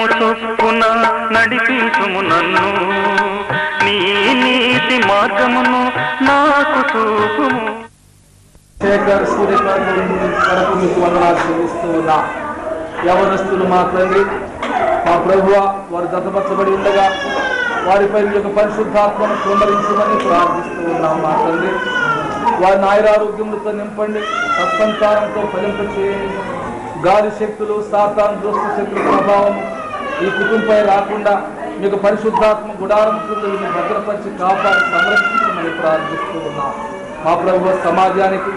చిత్తము చొప్పున నడిపించుము నన్ను, నీ నీతి మార్గమును నాకు చూపుము. శేఖర్ సూర్యకాంత్ మీకు వందనాలు చెల్లిస్తూ ఉన్నా. యవనస్తులు మా తండ్రి, మా ప్రభువ, వారు జతపరచబడి ఉండగా వారిపై మీ యొక్క పరిశుద్ధాత్మను కుమ్మరించమని ప్రార్థిస్తూ ఉన్నాం. మా తండ్రి, వారిని ఆయురారోగ్యములతో నింపండి, సత్సంతానంతో ఫలింపచేయండి. గాలి శక్తులు, సాతాను దుష్ట శక్తుల ప్రభావం ఈ కుటుంబంపై రాకుండా మీకు పరిశుద్ధాత్మ గుడారం కింద భద్రపరిచి కాపాడి సంరక్షించమని ప్రార్థిస్తూ ఉన్నాం. మా ప్రభు, సమాజానికి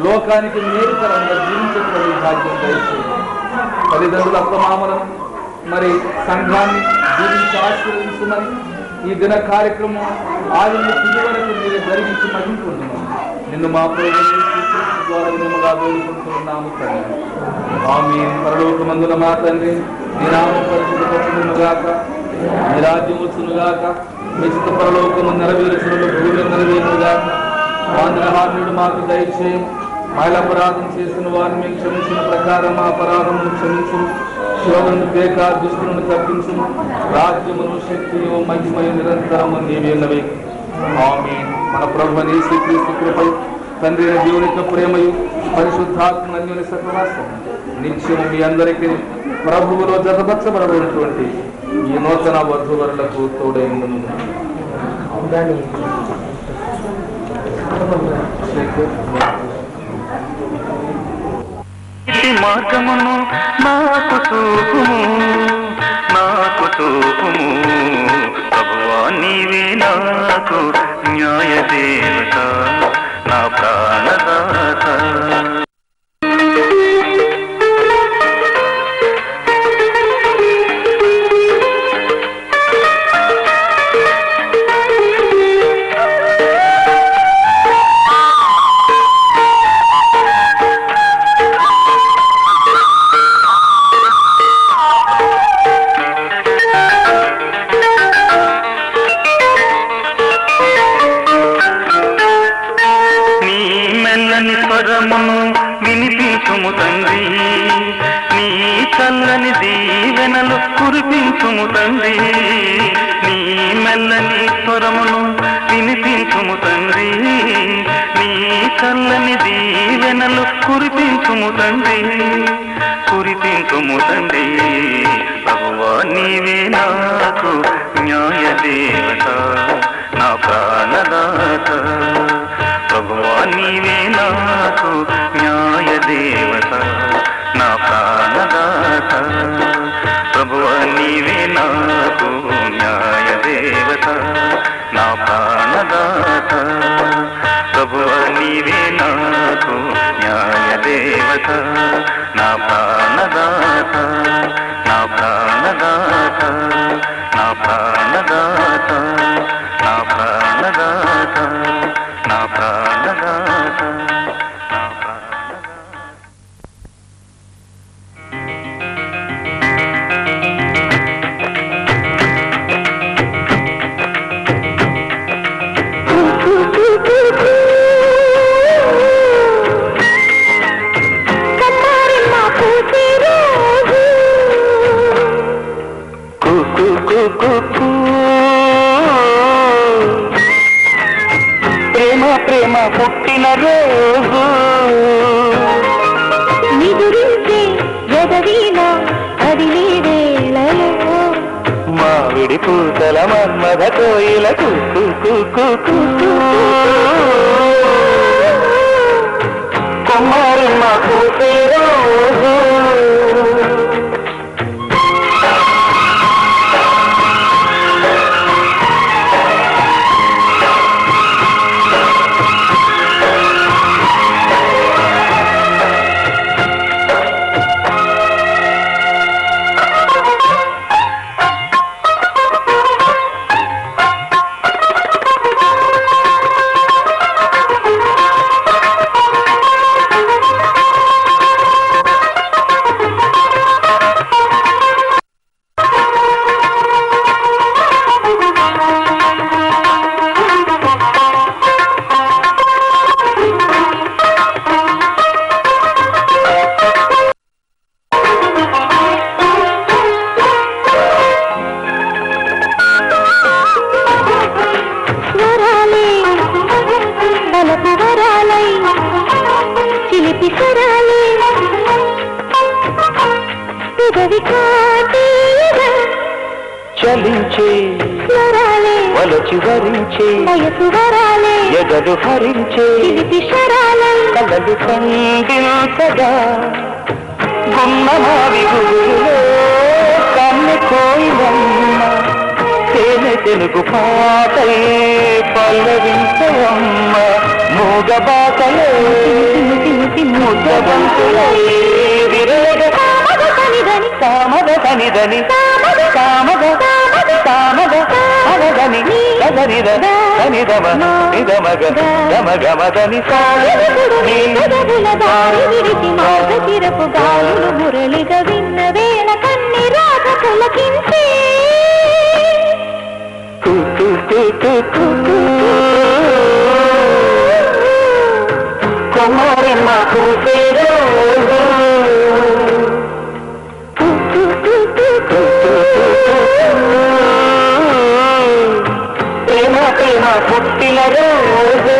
లోకానికి మేలుకరంగా జీవించేటువంటి భాగ్యం దయచేయండి. తల్లిదండ్రుల అత్తమామలను మరి సంఘాన్ని జీవించి ఆశీర్వదించమని ఈ దిన కార్యక్రమం ఆదిని తుది వరకు మీరు జరిగించి మహించుకుంటున్నాం. నిన్ను మా ప్రభు ద్వారా వినముగా వేడుకుంటున్నాము తండ్రి. ఆమేన్. పరలోకమందున మా తండ్రి, నీ నామం పరిశుద్ధపరచునుగాక, నీ రాజ్యం వచ్చునుగాక, మీ చిత్త పరలోకము నెరవేర్చును భూమి నెరవేరునుగాక. ఆంధ్రహార్యుడు మాకు దయచేయం, మహిళ అపరాధం చేసిన వారిని మేము క్షమించిన ప్రకారం మా అపరాధమును క్షమించును, శోధను పేక దుష్టులను తప్పించును, రాజ్యమును శక్తియు మహిమయు నిరంతరము నీవేనవే. ఆమేన్. మన ప్రభువైన యేసుక్రీస్తు కృపయు తండ్రి అయిన దేవుని యొక్క ప్రేమయు పరిశుద్ధాత్మ అన్యోన్య సహవాసం నిత్యము మీ అందరికీ ప్రభువులో జతపరచబడినటువంటి ఈ నూతన వధూవరులకు తోడైండును. మార్గమును నాకు చూపుము, నాకు చూపుము. ప్రభువా నీవే నాకు న్యాయ దేవత, నా ప్రాణదాత. స్వరమును వినిపించుము తండ్రి, నీ చల్లని దీవెనలు కురిపించుము తండ్రి. నీ మెల్లని స్వరమును వినిపించుము తండ్రి, నీ చల్లని దీవెనలు కురిపించుము తండ్రి, కురిపించుము తండ్రి. ప్రభువా నీవే నాకు న్యాయ దేవత, నా ప్రాణదాత. ప్రభువా నీవే నాకు న్యాయ దేవత, నా ప్రాణదాత. ప్రభువా నీవే నాకు న్యాయ దేవత, నా ప్రాణదాత. ప్రభువా నీవే నాకు న్యాయ దేవత, నా ప్రాణదాత, నా ప్రాణదాత, నా ప్రాణదాత, నా ప్రాణదాత, నా ప్రాణదాత, నా ప్రాణదాత. ప్రేమ ప్రేమ పుట్టిన రోజు నిదురించే ఎదవీన కదిలే వేళలో మావిడి పూతల మన్మథ కోయిల కుమారమ్మ పూసే రోజు. చాటేయగా చలించే స్వరాలే వలచి వరించే వయసు వరాలే ఎగలు హరించే చిలిపి శరాలే కలలు పండించగా గుమ్మమావి గురులో కన్నె కోయిలమ్మ తేనె తెలుగు పాటై పల్లవించమ్మ మూగ బాటలే ముద్దబంతులై విరగ కామద కనిదని కామద కామద అనదని కదరిద కనిదమ నిదమగ గమగమదని చిరపు గాలులు మురళిగా విన్న వేళ కన్ని రాగ పులకించే కొమ్మరెమ్మ కూసేరో ప్రేమ ప్రేమ పుట్టిన రోజు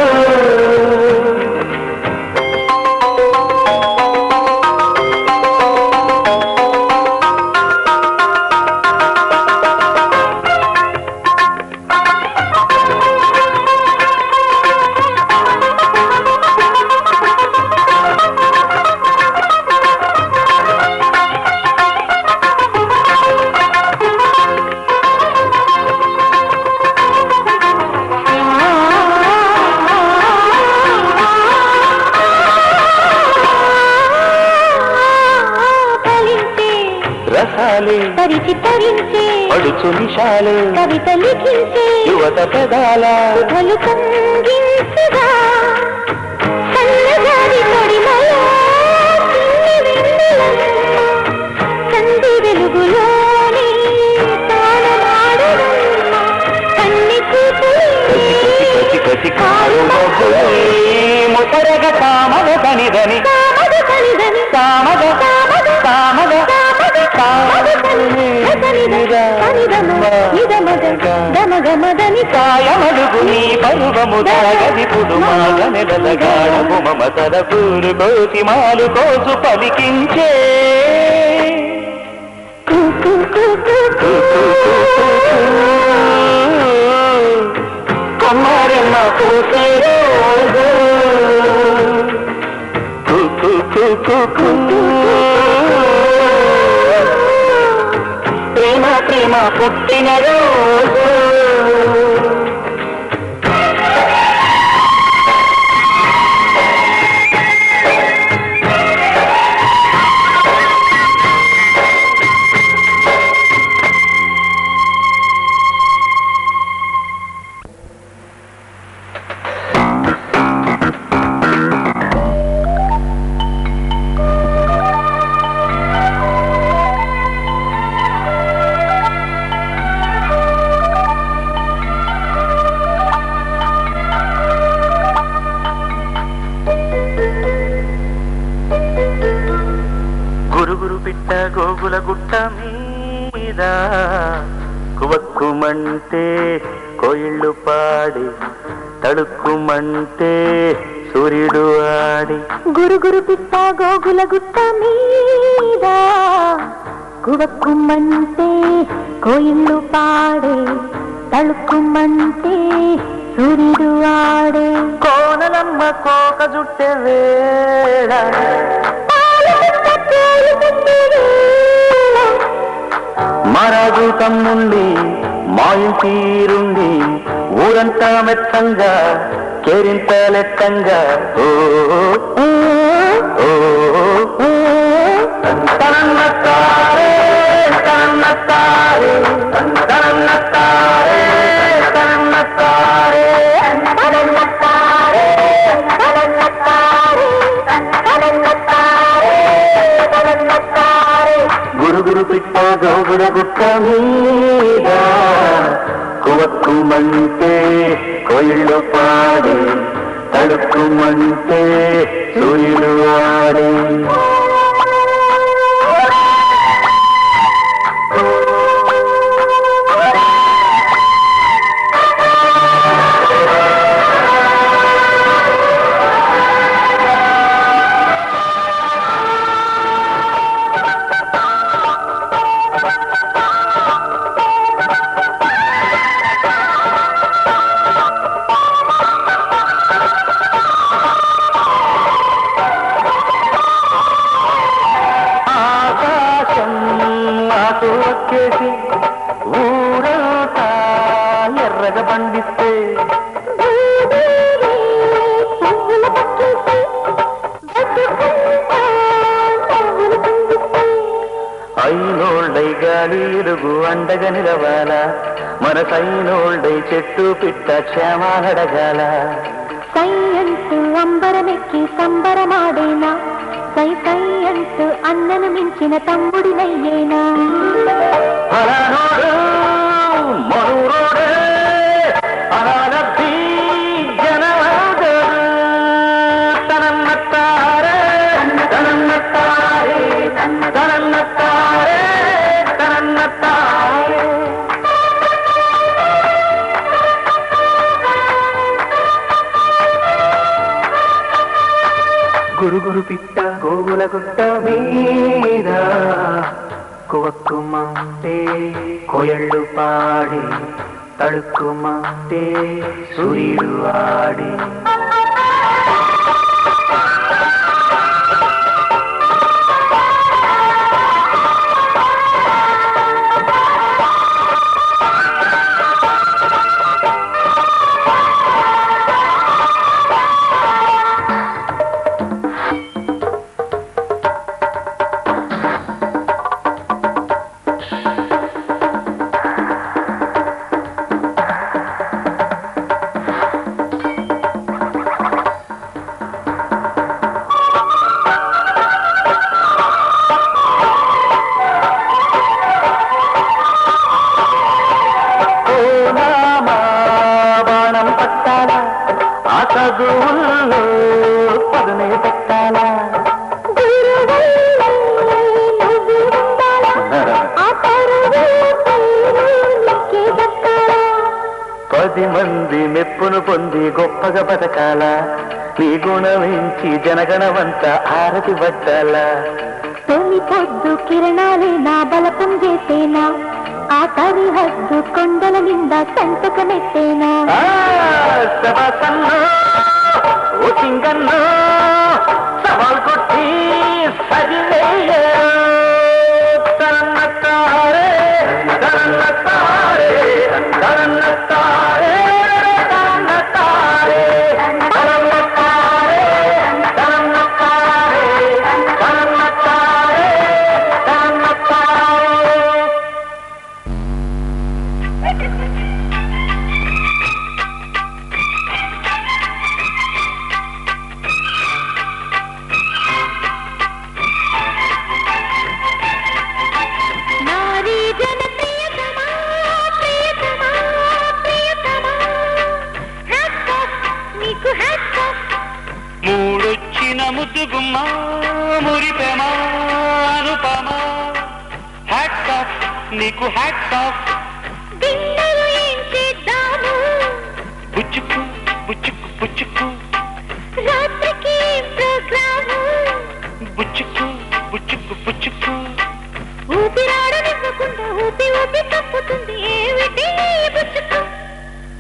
రసాలే పరిచి తరించే అడుచు నిశాలు కవిత లిఖించే యువత పెదాల సుధలు కంగించగా సన్నగారి తొడిమలో చిన్ని వెన్నెలమ్మ సంధి వెలుగులోని తానమాడునమ్మ కన్ని చూపులే కసి కసి కారు ముసరగ కామద కనిదని కామద కనిదని కామద కామద కాయమడుగు నీ పరువము దాగదిపుడు మాగ నెలల గాఢము మమతల పూరు కోసి మాలు కోసు పలికించే కొమ్మరెమ్మ పూసే రోజు ప్రేమ ప్రేమ పుట్టిన రోజు గురుగురు పిట్ట గోగుల గుట్ట మీద కువక్కుమంటే కోయిళ్ళు పాడి తడుక్కుమంటే సూర్యుడు ఆడి గురుగురు పిట్ట గోగుల గుట్ట మీద కువక్కుమంటే కోయిళ్ళు పాడే తళుక్కుమంటే సూర్యుడు ఆడే కోనలమ్మ కోక జుట్టె వేళ మరాజు తమ్ముండి మాయు తీరుండి ఊరంతా మెత్తంగా కేరింతలెత్తంగా ఓ తనన్నత్తారే తనన్నత్తారే తనన్నత్తారే తనన్నత్తారే గురుగురు పిట్ట గోగుర గుట్ట మీద కువక్కుమంటే కోయిళ్ళు పాడి తడుక్కుమంటే సూర్యుడు ఆడి కవ్విస్తే పువ్వుల పక్కేసి అయినోళ్ళై గాలి ఎలుగు అండగా నిలవాల మనసైనోళ్ళై చెట్టు పిట్ట క్షేమాడగాల సై అంటూ అంబరమెక్కి సంబరమాడేనా సై సై అంటూ అన్నను మించిన తమ్ముడినయ్యేనా అలనోడు మనురోడే అలనద్ది జనవాడు తనన్నత్తారే తనన్నత్తారే తనన్నత్తారే తనన్నత్తారే గురుగురు పిట్ట గోగుల గుట్ట మీద కువక్కుమంటే కోయళ్ళు పాడి తడుక్కుమంటే సూర్యుడు ఆడి చదువుల్లో పదునే పెట్టాలా పది మంది మెప్పును పొంది గొప్పగా బతకాల నీ గుణమించి జనగణవంత ఆరతి పట్టాలా తొలి పొద్దు కిరణాలే నా బలపం చేసేనా ఆ సరిహద్దు కొండల నిండా సంతకమెట్టేనా సభసన్నో ఓ సింగన్నో సవాల్ కొట్టి సరివేయ తరన్నత్తారే తరన్నత్తారే తరన్నత్తారే తరన్నత్తారే తరన్నత్తారే తరన్నత్తారే తరన్నత్తారే తరన్నత్తారే. మూడొచ్చిన ముద్దుగుమ్మ మురిపెమా అనుపమా హ్యాట్స్ ఆఫ్ నీకు హ్యాట్స్ ఆఫ్ ఏం చేద్దాము బుచ్చుకు బుచ్చుకు బుచ్చుకు రాత్రికి ప్రోగ్రాము బుచ్చుకు బుచ్చుకు బుచ్చుకు ఊపిరాడనివ్వకుండా ఊపి ఊపి తప్పుతుంది ఏమిటి బుచ్చుకు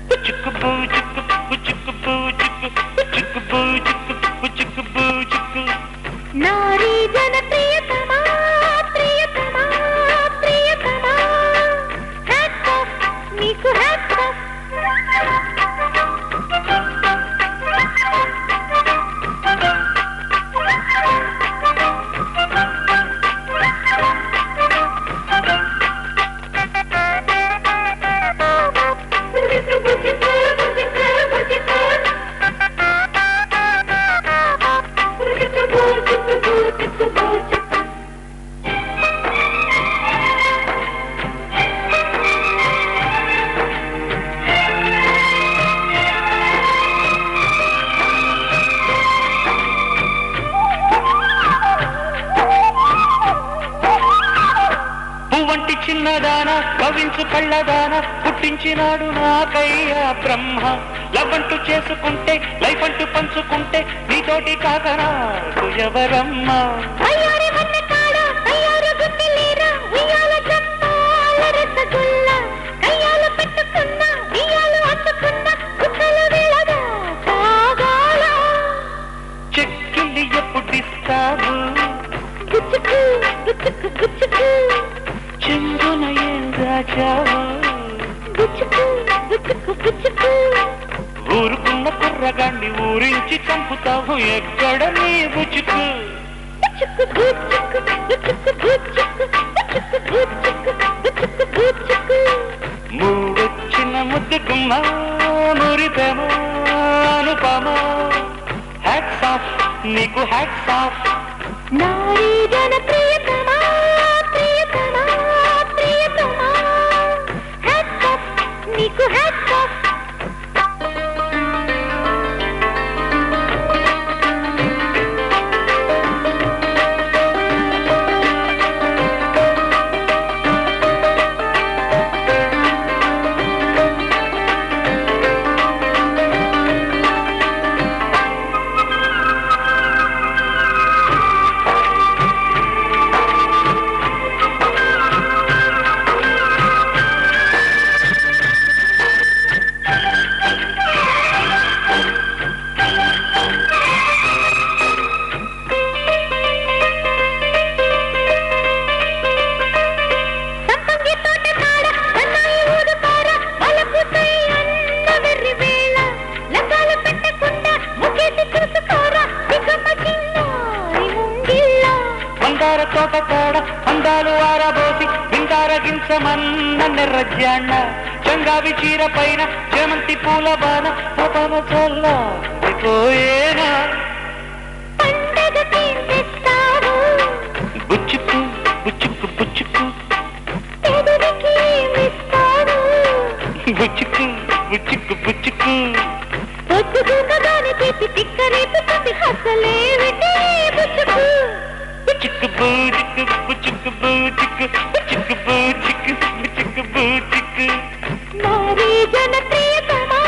బుచ్చుకు బుచ్చుకు బుచ్చుకు బుచ్చుకు బుచ్చుకు బుచ్చుకు బుచ్చుకు బుచ్చుకు. నారీ జన ప్రియతమా ప్రియతమా ప్రియతమా హ్యాట్స్ ఆఫ్ నీకు హ్యాట్స్ ఆఫ్ పువ్వంటి చిన్నదాన కవించు కళ్ళదాన పుట్టించినాడు నాకయ్యా బ్రహ్మ లవ్వంటూ చేసుకుంటే లైఫ్ అంటూ పంచుకుంటే నీతోటి కాకనా ఎవరమ్మ అయ్యారి వన్న కాడ అయ్యారు గుత్తిలేరా ఉయ్యాల జంపాల రసగుల్ల కయ్యాలు పెట్టుకున్న బియ్యాలు అట్టుకున్న కుక్కలు వెళ్ళగా సాగాల చెక్కిలి ఎప్పుడిస్తావు గుచ్చుకు గుచ్చుకు గుచ్చుకు చెంగున ఏం దాచావు గుచ్చుకు గుచ్చుకు గుచ్చుకు చంపుతావు ఎక్కడ నీ బుచ్చుకు మూడొచ్చిన ముద్దుకుమ్మా మురిపెమా అనుపమా హ్యాట్స్ ఆఫ్ నీకు హ్యాట్స్ ఆఫ్ నారీ జన ప్రియతమా ప్రియతమా ప్రియతమా హ్యాట్స్ ఆఫ్ నీకు హ్యాట్స్ ఆఫ్ తోట కాడ అందాలు ఆరబోసి విందారగించమన్న నెర్రజ్జాన్న చంగావి చీర పైన చేమంతి పూల బాణ పవన చల్లిపోయేనా బుచ్చుకు బుచ్చుకు బుచ్చుకు బుచ్చుకు బుచ్చుకు బుచ్చుకు చిక్కు బూచిక్కు బుచిక్కు బూచిక్కు చిక్కు బూచిక్కు బుచిక్కు బూచిక్కు నారీ జన ప్రియతమా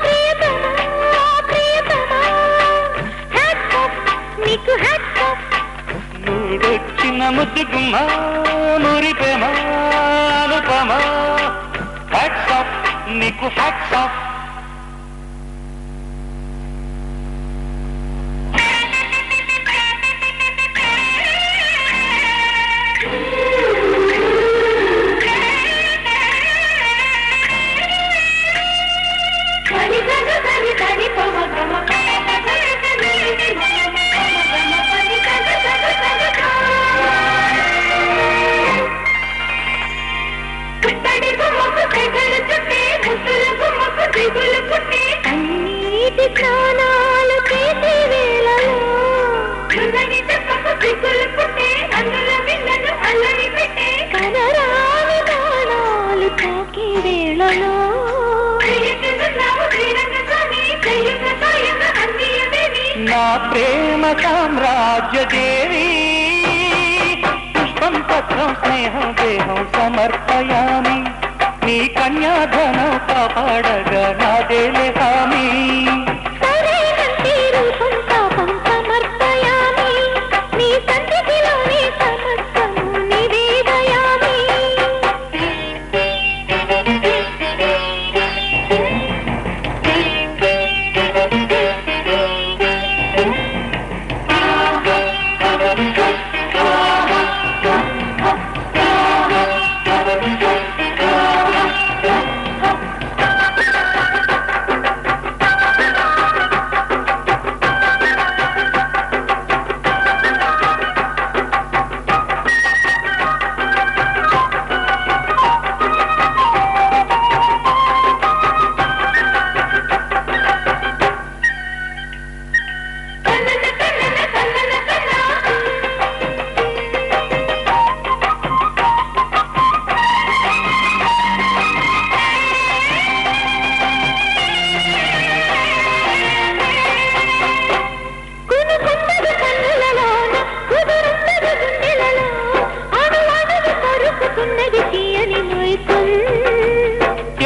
ప్రియతమా ప్రియతమా హ్యాట్స్ ఆఫ్ నీకు హ్యాట్స్ ఆఫ్ మూడొచ్చిన ముద్దుగుమ్మా మురిపెమా అనుపమా హ్యాట్స్ ఆఫ్ నీకు హ్యాట్స్ ఆఫ్ అన్నిటి స్నానాలు చేసే వేళలో కనరాని దానాలు తాకే వేళలో నా ప్రేమ సామ్రాజ్య దేవి పుష్పం పత్రం స్నేహం దేహం సమర్పయామి నీ కన్యాధనం కాపాడగా నాదేలే హామీ సరైనంటి రూపం పాపం సమర్పయామి నీ సన్నిధిలోని సమస్తము నివేదయామి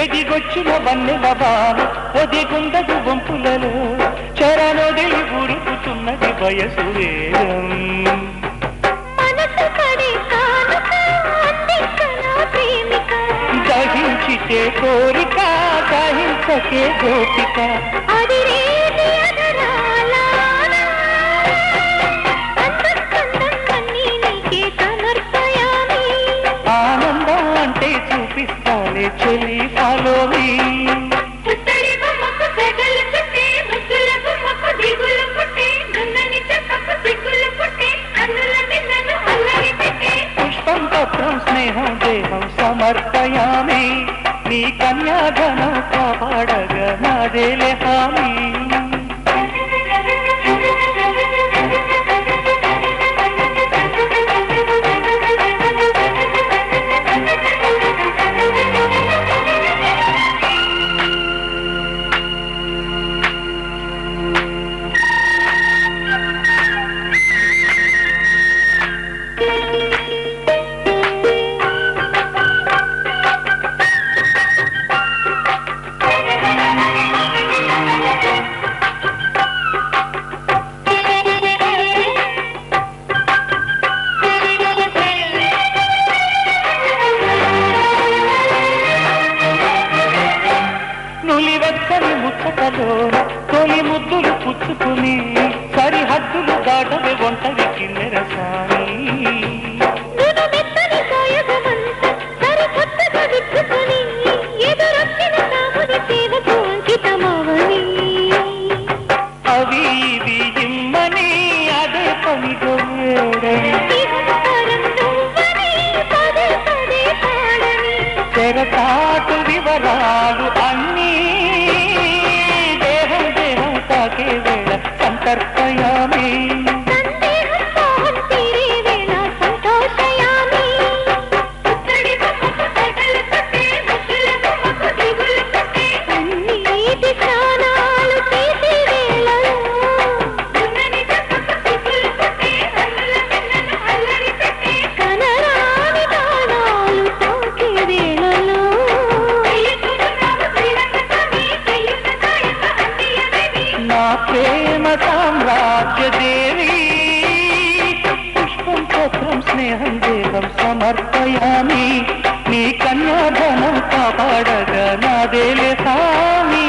ఎదిగొచ్చిన వన్నెల వాన ఒదిగుండదు వంపులలో చరణొదిలి ఉరుకుతున్నది వయసు వేగం దహించితే కోరిక దహించకే గోపిక ఆనందం అంటే చూపిస్తానే చెలి ఫాలో మీ కన్యాధనం కాపాడగా నాదేలే హామీ. నులివెచ్చని ముచ్చటలో తొలి ముద్దులు పుచ్చుకుని సరిహద్దులు దాటవే ఒంటరి కిన్నెరసాని. అవి ఇవి ఇమ్మని అదే పనిగా తెరచాటు వివరాలు అన్నీ దేహం దేహం తాకే వేళ సంతర్పయామి. ప్రేమ సామ్రాజ్య దేవి పుష్పం పత్రం స్నేహం దేహం సమర్పయామి. నీ కన్యాధనం కాపాడగా నాదేలే హామీ.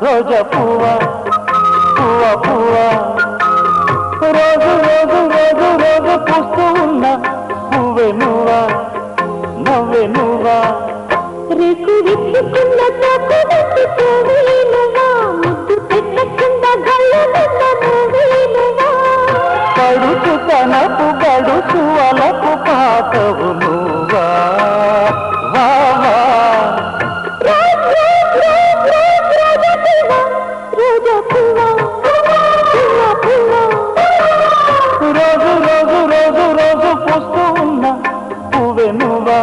రోజా పువ్వా పువ్వా పువ్వా రోజు రోజు రోజు రోజు పూస్తూ ఉన్నా పువ్వే నువ్వా నవ్వే నువ్వా. రేకు విచ్చుకున్న ముద్దు పెట్టకుండా కడుపు కనపు గడుసు అలపు పాతవు నువ్వా వా వా. రోజు రోజు రోజు రోజు పూస్తూ ఉన్నా పువ్వే నువ్వా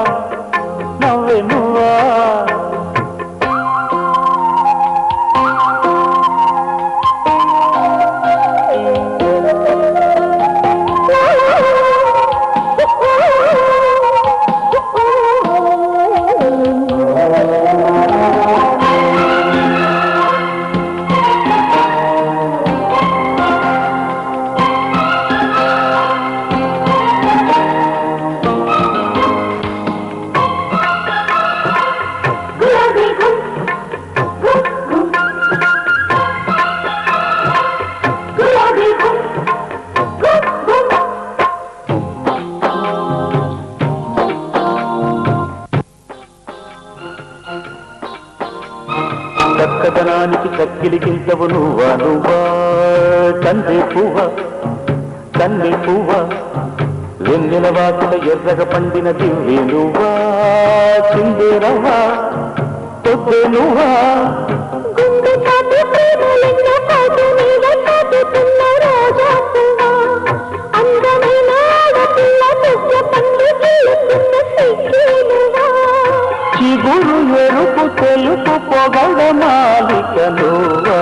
నవ్వే నువ్వా. చక్కదనానికి చక్కిలికింతవు నువ్వా నువ్వా కంది పువ్వ కన్ని పువ్వ వెన్నెల వాకుల ఎర్రగ పండిన దివ్వే నువ్వా చిందేరవ్వా తొద్దే నువ్వా. చిగురు ఎరుపు తెలుపు పొగడ మాలిక నువ్వా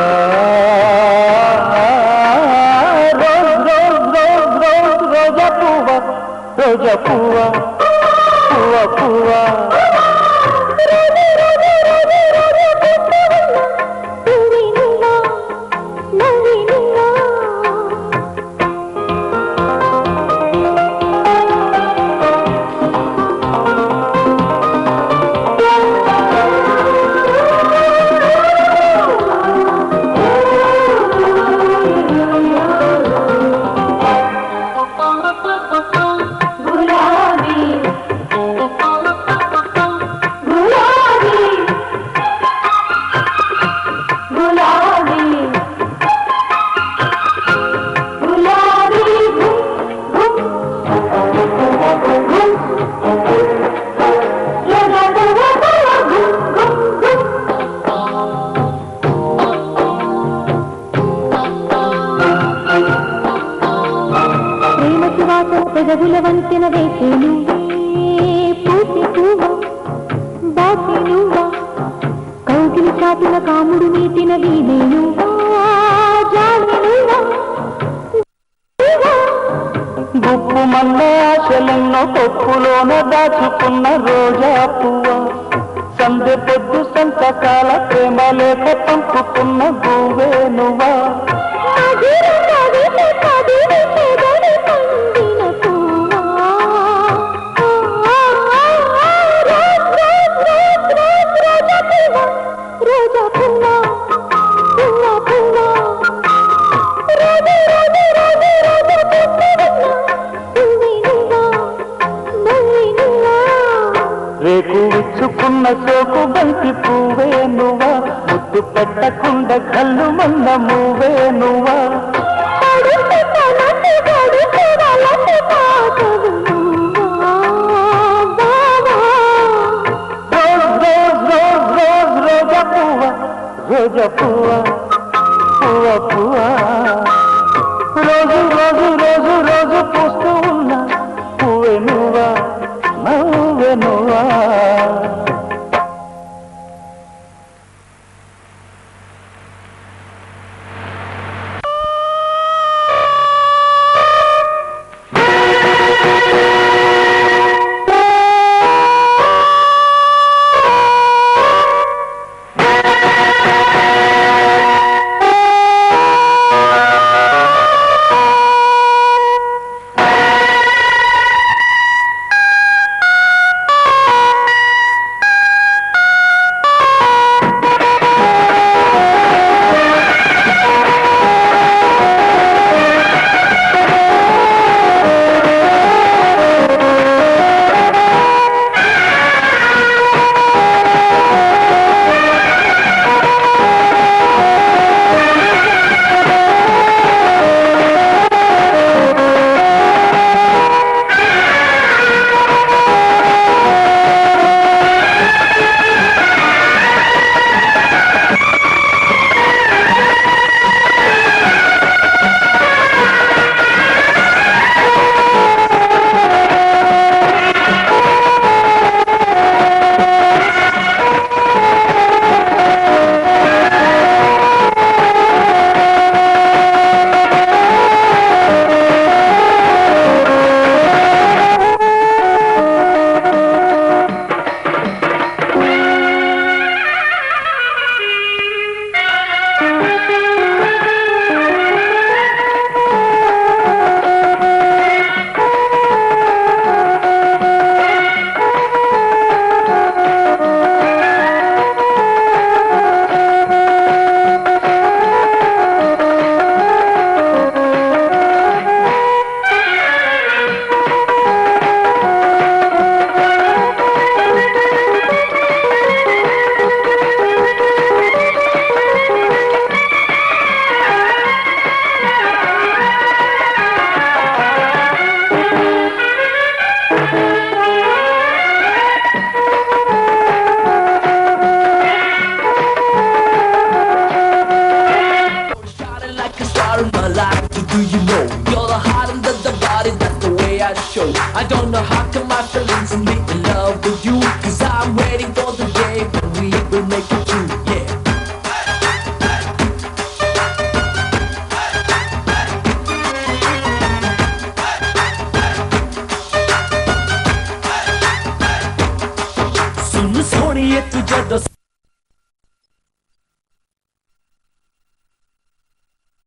పెదవుల వంతెన వేసే నువ్వే పూసే పువ్వా బాసే నువ్వా కౌగిలి చాటున కాముడు నీటిన వీణే నువ్వా జాలి నువ్వా గుప్పు మల్ల ఆశలెన్నో కొప్పులోన దాచుకున్న రోజా పువ్వ సందె పొద్దు సంతకాల ప్రేమ లేక పంపుకున్న గువ్వే నువ్వా రేకు విచ్చుకున్న సోకు బంతి పువ్వే నువ్వా ముద్దు పెట్టకుండా కళ్ళు మన్న మూవే నువ్వా రోజా పువ్వ పువ్వ పువ్వ రోజు రోజు రోజు రోజు పూస్తూ ఉన్నా పువ్వే నువ్వా నవ్వే నువ్వా Do you know you're the heart and the body, that's the way I show. I don't know how come my feelings and be in love with you, cause I'm waiting for the day when we will make it true, yeah. सुन सोनिए तुझे